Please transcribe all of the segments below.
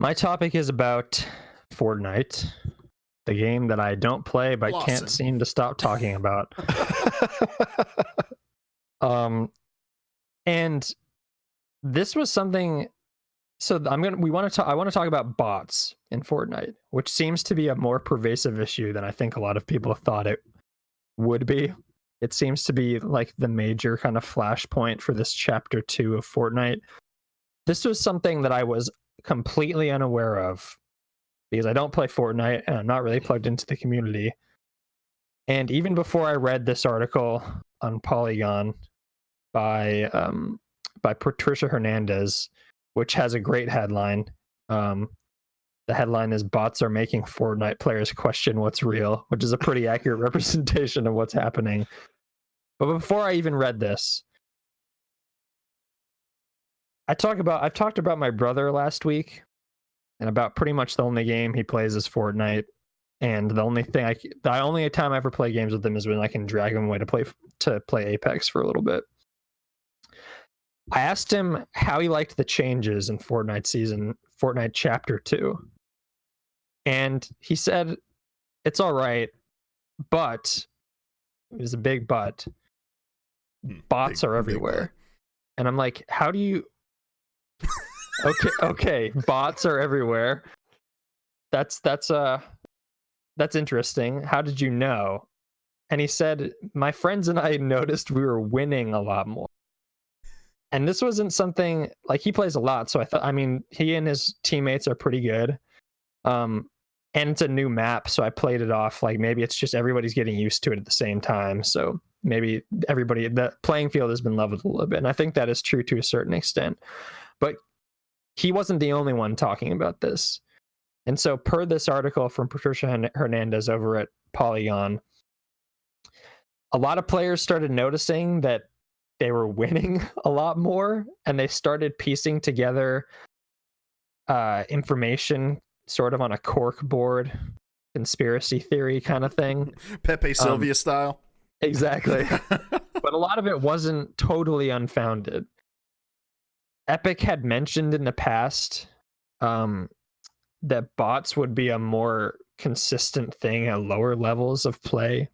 My topic is about Fortnite, the game that I don't play but Lawson. can't seem to stop talking about. And this was something. So I want to talk about bots in Fortnite, which seems to be a more pervasive issue than I think a lot of people thought it would be. It seems to be like the major kind of flashpoint for this chapter 2 of Fortnite. This was something that I was completely unaware of because I don't play Fortnite and I'm not really plugged into the community. And even before I read this article on Polygon by Patricia Hernandez, which has a great headline. The headline is "Bots are making Fortnite players question what's real," which is a pretty accurate representation of what's happening. But before I even read this, I've talked about my brother last week, and about pretty much the only game he plays is Fortnite. And the only time I ever play games with him is when I can drag him away to play Apex for a little bit. I asked him how he liked the changes in Fortnite Chapter 2. And he said, it's all right, but, it was a big but, bots are everywhere. And I'm like, how do you... Okay, bots are everywhere. That's interesting. How did you know? And he said, my friends and I noticed we were winning a lot more. And this wasn't something like he plays a lot, so he and his teammates are pretty good. And it's a new map, so I played it off like maybe it's just everybody's getting used to it at the same time. So maybe the playing field has been leveled a little bit, and I think that is true to a certain extent. But he wasn't the only one talking about this. And so per this article from Patricia Hernandez over at Polygon, a lot of players started noticing that they were winning a lot more, and they started piecing together information sort of on a cork board, conspiracy theory kind of thing. Pepe Sylvia style. Exactly. But a lot of it wasn't totally unfounded. Epic had mentioned in the past that bots would be a more consistent thing at lower levels of play.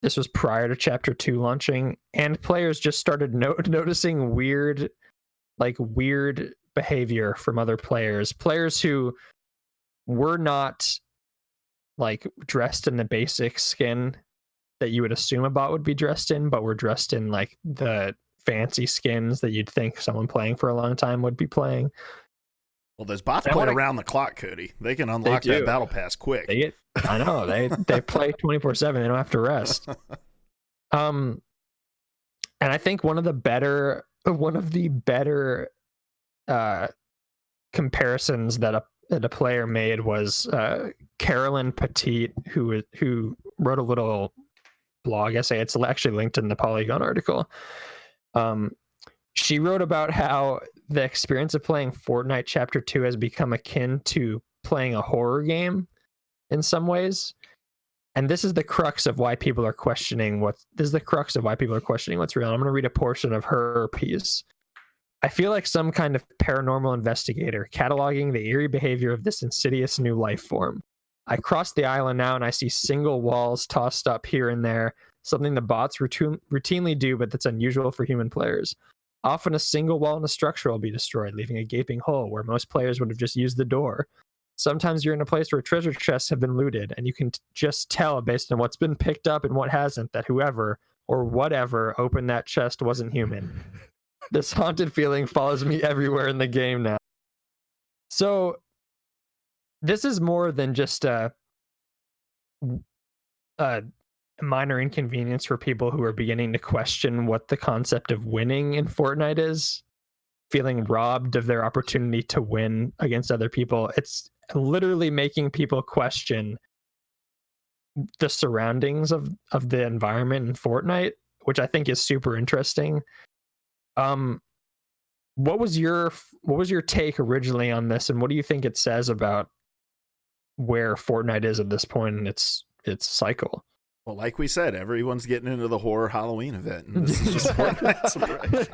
This was prior to Chapter 2 launching, and players just started noticing weird behavior from other players who were not like dressed in the basic skin that you would assume a bot would be dressed in, but were dressed in like the fancy skins that you'd think someone playing for a long time would be playing. Well, those bots play around the clock, Cody. They can unlock that battle pass quick. I know they play 24/7. They don't have to rest. And I think one of the better comparisons that a player made was Carolyn Petit, who wrote a little blog essay. It's actually linked in the Polygon article. She wrote about how the experience of playing Fortnite Chapter 2 has become akin to playing a horror game in some ways. And this is the crux of why people are questioning what's real. I'm going to read a portion of her piece. I feel like some kind of paranormal investigator cataloging the eerie behavior of this insidious new life form. I cross the island now and I see single walls tossed up here and there, something the bots routinely do, but that's unusual for human players. Often a single wall in a structure will be destroyed, leaving a gaping hole where most players would have just used the door. Sometimes you're in a place where treasure chests have been looted, and you can just tell based on what's been picked up and what hasn't that whoever or whatever opened that chest wasn't human. This haunted feeling follows me everywhere in the game now. So this is more than just a minor inconvenience for people who are beginning to question what the concept of winning in Fortnite is, feeling robbed of their opportunity to win against other people. It's literally making people question the surroundings of the environment in Fortnite, which I think is super interesting. What was your take originally on this, and what do you think it says about where Fortnite is at this point in its cycle? Well, like we said, everyone's getting into the horror Halloween event, and this is just Fortnite surprise.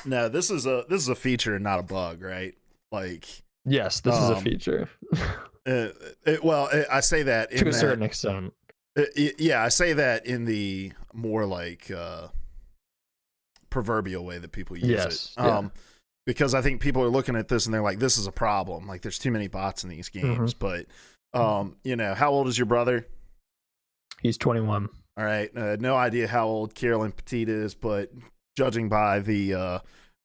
No, this is a feature and not a bug, right? Like, yes, this is a feature. I say that to a certain extent. Yeah, I say that in the more like proverbial way that people use it. Because I think people are looking at this and they're like, this is a problem. Like, there's too many bots in these games. But, you know, how old is your brother? He's 21. All right. No idea how old Carolyn Petit is, but judging by the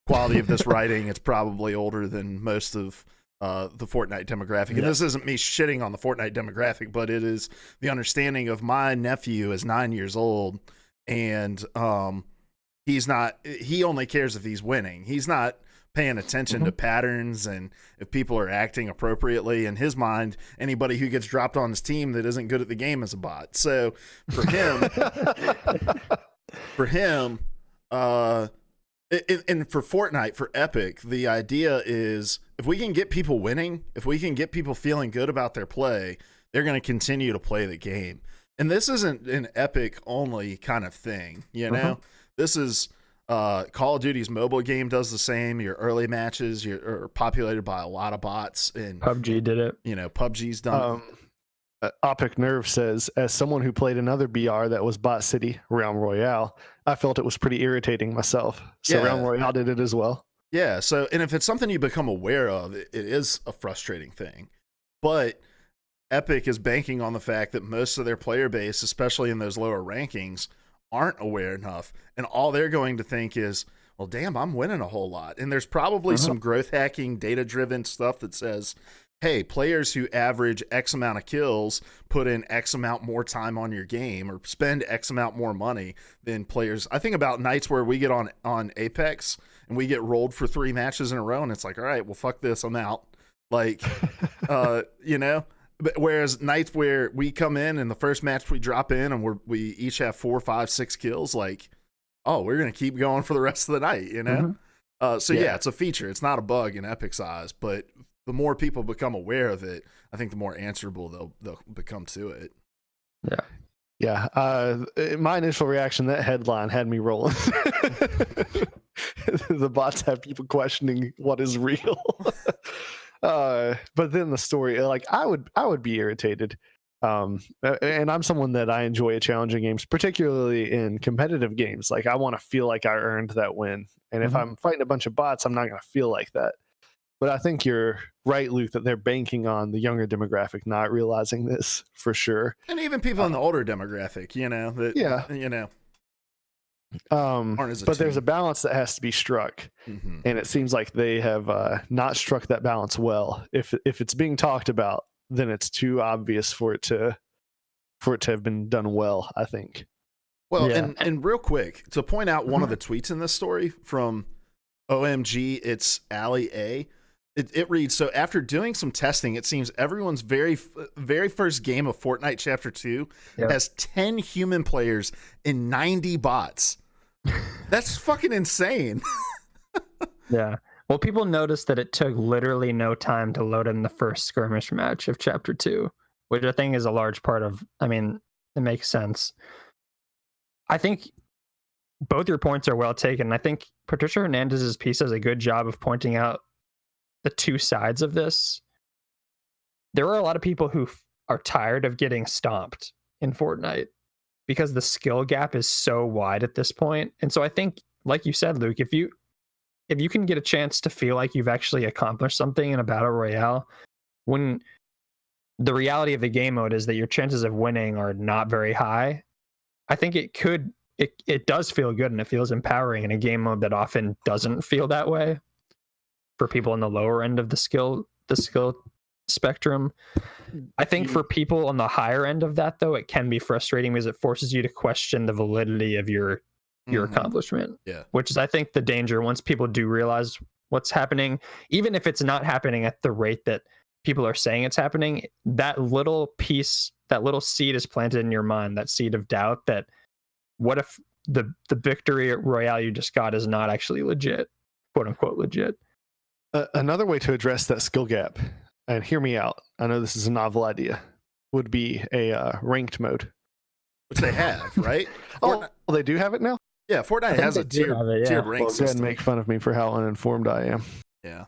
quality of this writing, it's probably older than most of the Fortnite demographic. And this isn't me shitting on the Fortnite demographic, but it is the understanding of my nephew is 9 years old, and he only cares if he's winning. He's not paying attention to patterns and if people are acting appropriately. In his mind, anybody who gets dropped on his team that isn't good at the game is a bot. So for him, and for Fortnite, for Epic, the idea is if we can get people winning, if we can get people feeling good about their play, they're going to continue to play the game. And this isn't an Epic only kind of thing, you know? This is Call of Duty's mobile game does the same. Your early matches are populated by a lot of bots, and PUBG did it. You know, PUBG's done. Opic Nerve says, as someone who played another BR that was Bot City, Realm Royale, I felt it was pretty irritating myself. So Realm Royale did it as well. Yeah. So, and if it's something you become aware of, it is a frustrating thing. But Epic is banking on the fact that most of their player base, especially in those lower rankings, aren't aware enough, and all they're going to think is, well, damn, I'm winning a whole lot. And there's probably some growth hacking, data driven stuff that says, hey, players who average X amount of kills put in X amount more time on your game or spend X amount more money than players. I think about nights where we get on Apex and we get rolled for 3 matches in a row, and it's like, all right, well, fuck this, I'm out. Like, you know. But whereas nights where we come in and the first match we drop in and we each have 4, 5, 6 kills, like, oh, we're gonna keep going for the rest of the night, you know. Yeah, it's a feature. It's not a bug in Epic's eyes, but the more people become aware of it, I think the more answerable they'll become to it. Yeah. My initial reaction, that headline had me rolling. The bots have people questioning what is real. But then the story, like, I would be irritated. And I'm someone that I enjoy challenging games, particularly in competitive games. Like, I want to feel like I earned that win. And if I'm fighting a bunch of bots, I'm not going to feel like that. But I think you're right, Luke, that they're banking on the younger demographic not realizing this for sure. And even people in the older demographic, you know, that, you know. But there's a balance that has to be struck, and it seems like they have not struck that balance well. If it's being talked about, then it's too obvious for it to have been done well, I think. Well, and real quick, to point out one of the tweets in this story from OMG, it's Ali A. It reads, so after doing some testing, it seems everyone's very first game of Fortnite Chapter 2 has 10 human players and 90 bots. That's fucking insane. Yeah. Well, people noticed that it took literally no time to load in the first skirmish match of Chapter 2, which I think is a large part of, I mean, it makes sense. I think both your points are well taken. I think Patricia Hernandez's piece does a good job of pointing out the two sides of this. There are a lot of people who are tired of getting stomped in Fortnite because the skill gap is so wide at this point. And so I think, like you said, Luke, if you can get a chance to feel like you've actually accomplished something in a battle royale, when the reality of the game mode is that your chances of winning are not very high, I think it does feel good, and it feels empowering in a game mode that often doesn't feel that way for people on the lower end of the skill spectrum. I think for people on the higher end of that, though, it can be frustrating because it forces you to question the validity of your accomplishment. Yeah. Which is, I think, the danger once people do realize what's happening, even if it's not happening at the rate that people are saying it's happening, that little piece, that little seed is planted in your mind, that seed of doubt that what if the victory royale you just got is not actually legit, quote unquote legit. Another way to address that skill gap, and hear me out, I know this is a novel idea, would be a ranked mode. Which they have, right? Oh, they do have it now? Yeah, Fortnite has a tiered rank Well, go ahead system. and make fun of me for how uninformed I am. Yeah,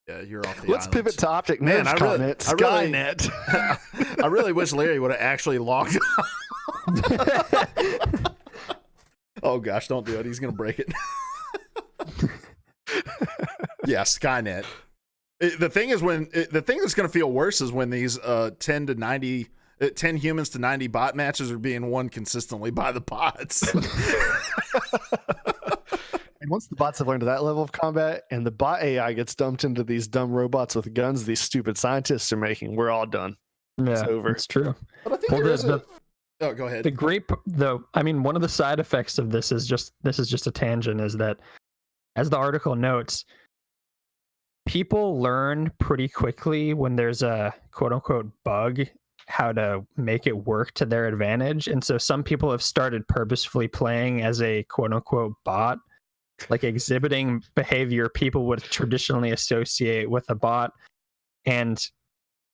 you're off the Let's islands. pivot to Optic Man, Nerve comment. Skynet. I really wish Larry would have actually logged on. Oh gosh, don't do it. He's gonna break it. Yeah, Skynet. The thing that's gonna feel worse is when these 10 humans to 90 bot matches are being won consistently by the bots. And once the bots have learned that level of combat and the bot AI gets dumped into these dumb robots with guns these stupid scientists are making, we're all done. Yeah, it's over. It's true. But I think oh, go ahead. One of the side effects of this is just a tangent, is that, as the article notes, people learn pretty quickly when there's a quote unquote bug how to make it work to their advantage. And so some people have started purposefully playing as a quote unquote bot, like exhibiting behavior people would traditionally associate with a bot and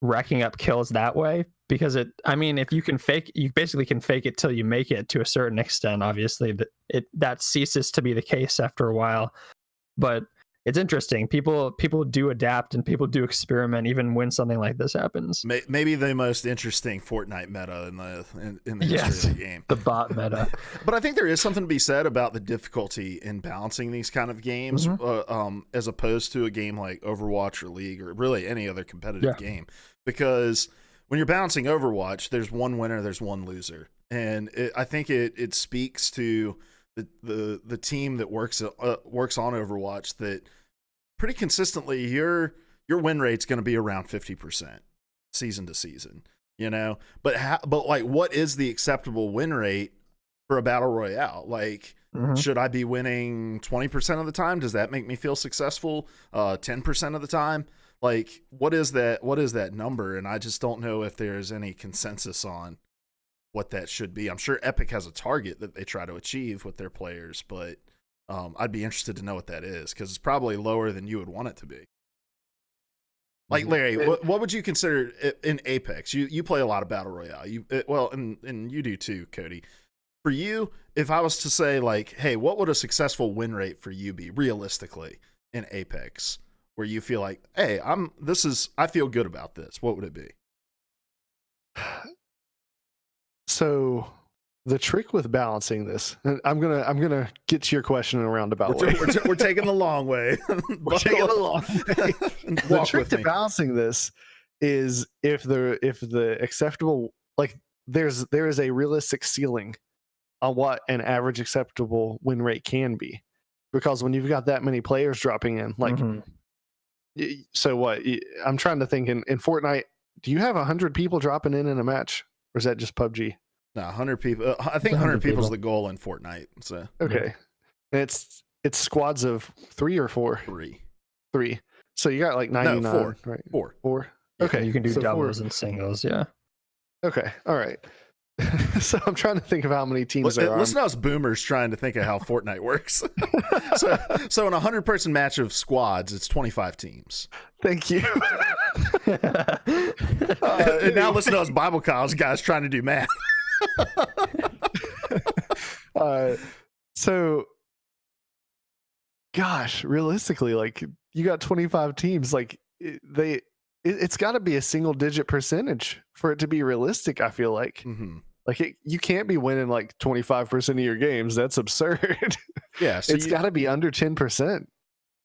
racking up kills that way. Because if you can you basically can fake it till you make it to a certain extent. Obviously that ceases to be the case after a while, but it's interesting. People do adapt and people do experiment even when something like this happens. Maybe the most interesting Fortnite meta in the history of the game. The bot meta. But I think there is something to be said about the difficulty in balancing these kind of games, as opposed to a game like Overwatch or League or really any other competitive game. Because when you're balancing Overwatch, there's one winner, there's one loser. And I think it speaks to the team that works on Overwatch that pretty consistently your win rate's going to be around 50% season to season, but like, what is the acceptable win rate for a battle royale? Like, should I be winning 20% of the time? Does that make me feel successful? 10% of the time? Like, what is that number? And I just don't know if there's any consensus on what that should be. I'm sure Epic has a target that they try to achieve with their players, but I'd be interested to know what that is, because it's probably lower than you would want it to be. Like, Larry, what would you consider in Apex? You play a lot of Battle Royale. And you do too, Cody. For you, if I was to say, like, hey, what would a successful win rate for you be realistically in Apex, where you feel like, hey, I feel good about this? What would it be? So the trick with balancing this, and I'm gonna get to your question in a roundabout way. We're taking the long way. We're taking the long way. The trick to balancing this is if the acceptable, like, there is a realistic ceiling on what an average acceptable win rate can be, because when you've got that many players dropping in, like, so what? I'm trying to think in Fortnite, do you have 100 people dropping in a match? Or is that just PUBG? No, 100 people. I think 100 people is the goal in Fortnite. So okay, and it's squads of 3 or 4. 3. So you got like 99. No, 4. Right? 4. Okay, you can do doubles and singles. Yeah. Okay. All right. So I'm trying to think of how many teams there are. Listen to us boomers trying to think of how Fortnite works. So in a 100-person match of squads, it's 25 teams. Thank you. And now listen to us Bible college guys trying to do math. So, gosh, realistically, like, you got 25 teams, like, it's got to be a single-digit percentage for it to be realistic. I feel like, like, you can't be winning like 25% of your games. That's absurd. Yeah, so it's got to be under 10%.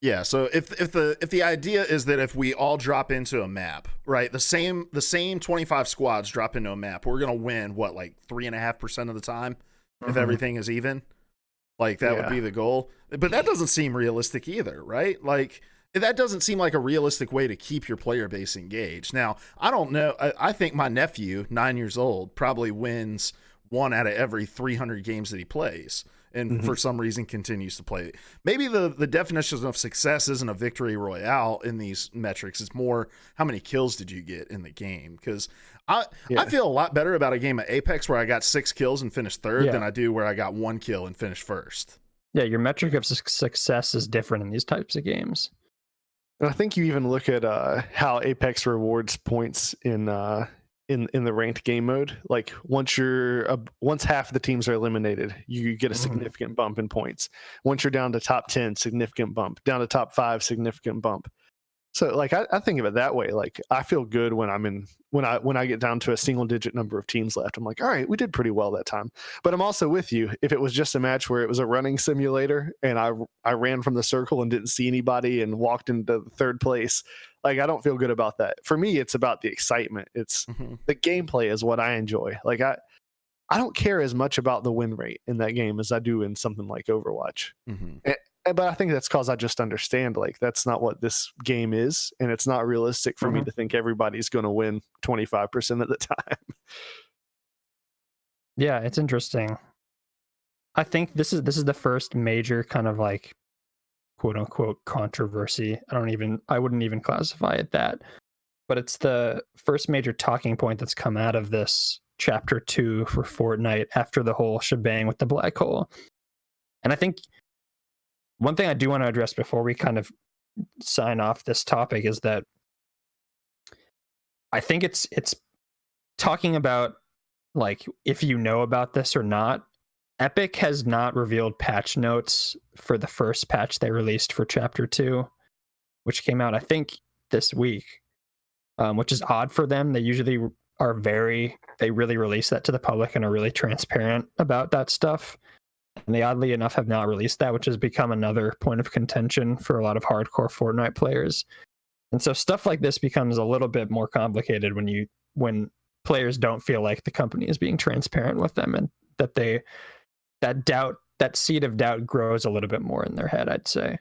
Yeah, so if the idea is that if we all drop into a map, right, the same 25 squads drop into a map, we're gonna win what, like 3.5% of the time if everything is even. Like, that would be the goal. But that doesn't seem realistic either, right? Like, that doesn't seem like a realistic way to keep your player base engaged. Now, I don't know. I think my nephew, 9 years old, probably wins 1 out of every 300 games that he plays, and for some reason continues to play. Maybe the definition of success isn't a victory royale in these metrics. It's more, how many kills did you get in the game? Because I feel a lot better about a game of Apex where I got 6 kills and finished third than I do where I got 1 kill and finished first. Yeah, your metric of success is different in these types of games. And I think you even look at how Apex rewards points in in the ranked game mode. Like once half the teams are eliminated, you get a significant bump in points. Once you're down to top 10, significant bump. Down to top 5, significant bump. So like I think of it that way. Like I feel good when I get down to a single digit number of teams left. I'm like, all right, we did pretty well that time. But I'm also with you. If it was just a match where it was a running simulator and I ran from the circle and didn't see anybody and walked into third place, like I don't feel good about that. For me, it's about the excitement. It's the gameplay is what I enjoy. Like I don't care as much about the win rate in that game as I do in something like Overwatch. But I think that's because I just understand like that's not what this game is, and it's not realistic for me to think everybody's going to win 25% of the time. Yeah, it's interesting. I think this is the first major kind of like quote unquote controversy. I wouldn't even classify it that, but it's the first major talking point that's come out of this chapter 2 for Fortnite after the whole shebang with the black hole. And I think one thing I do want to address before we kind of sign off this topic is that I think it's talking about like if you know about this or not. Epic has not revealed patch notes for the first patch they released for chapter 2, which came out I think this week, which is odd for them. They usually they really release that to the public and are really transparent about that stuff. And they oddly enough have not released that, which has become another point of contention for a lot of hardcore Fortnite players. And so stuff like this becomes a little bit more complicated when players don't feel like the company is being transparent with them, and that seed of doubt grows a little bit more in their head, I'd say.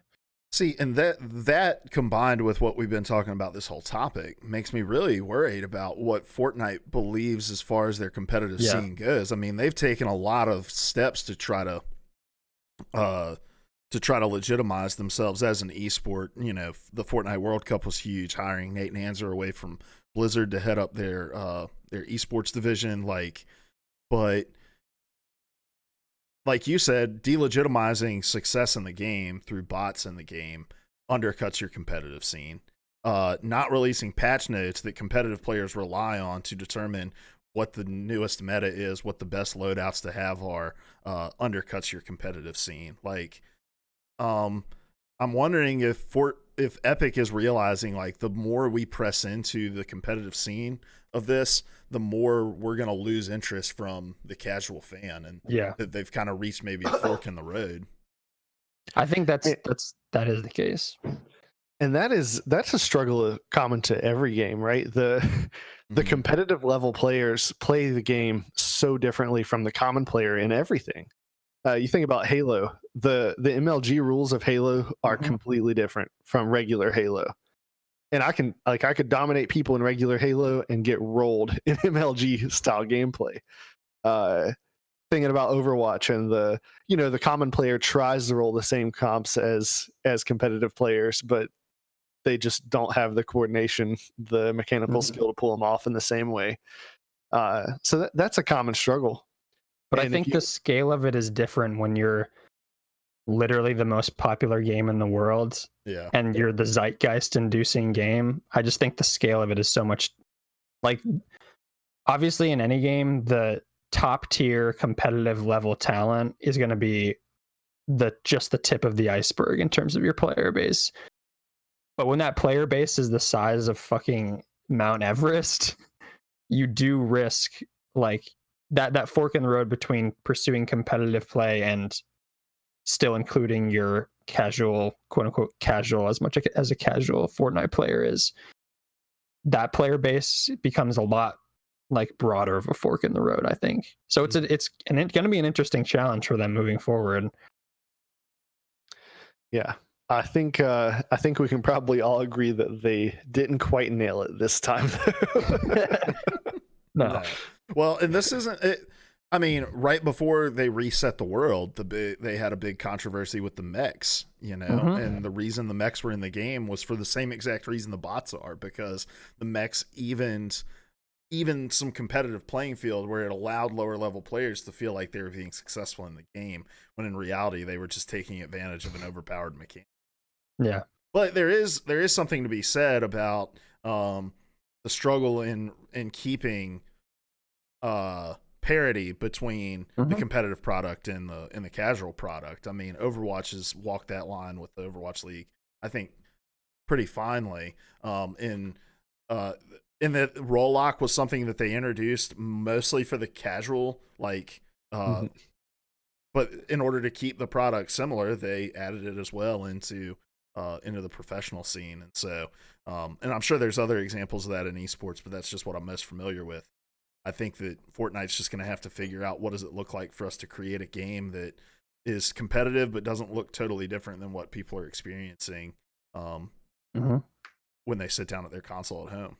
See, and that combined with what we've been talking about this whole topic makes me really worried about what Fortnite believes as far as their competitive scene goes. I mean, they've taken a lot of steps to try to legitimize themselves as an esport. You know, the Fortnite World Cup was huge, hiring Nate Nanzer away from Blizzard to head up their esports division. But like you said, delegitimizing success in the game through bots in the game undercuts your competitive scene. Not releasing patch notes that competitive players rely on to determine what the newest meta is, what the best loadouts to have are, undercuts your competitive scene. Like, I'm wondering if Epic is realizing like the more we press into the competitive scene of this, the more we're going to lose interest from the casual fan, and that they've kind of reached maybe a fork in the road. I think that is the case. And that's a struggle common to every game, right? The competitive level players play the game so differently from the common player in everything. You think about Halo, the MLG rules of Halo are completely different from regular Halo. And I could dominate people in regular Halo and get rolled in MLG style gameplay. Thinking about Overwatch, and the common player tries to roll the same comps as competitive players, but they just don't have the coordination, the mechanical skill to pull them off in the same way. So that's a common struggle. But I think the scale of it is different when you're literally the most popular game in the world, and you're the zeitgeist inducing game. I just think the scale of it is so much, like, obviously in any game the top tier competitive level talent is going to be just the tip of the iceberg in terms of your player base. But when that player base is the size of fucking Mount Everest, you do risk like that fork in the road between pursuing competitive play and still including your casual, quote unquote casual, as much as a casual Fortnite player is. That player base becomes a lot like broader of a fork in the road, I think. So it's going to be an interesting challenge for them moving forward. Yeah. I think we can probably all agree that they didn't quite nail it this time. No. Well, and this isn't it. I mean, right before they reset the world, they had a big controversy with the mechs, and the reason the mechs were in the game was for the same exact reason the bots are, because the mechs evened some competitive playing field where it allowed lower level players to feel like they were being successful in the game, when in reality they were just taking advantage of an overpowered mechanic. Yeah. But there is something to be said about struggle in keeping parity between the competitive product and the casual product. I mean, Overwatch has walked that line with the Overwatch League, I think, pretty finely. In that role lock was something that they introduced mostly for the casual, like, but in order to keep the product similar, they added it as well into the professional scene. And so, and I'm sure there's other examples of that in esports, but that's just what I'm most familiar with. I think that Fortnite's just going to have to figure out what does it look like for us to create a game that is competitive but doesn't look totally different than what people are experiencing when they sit down at their console at home.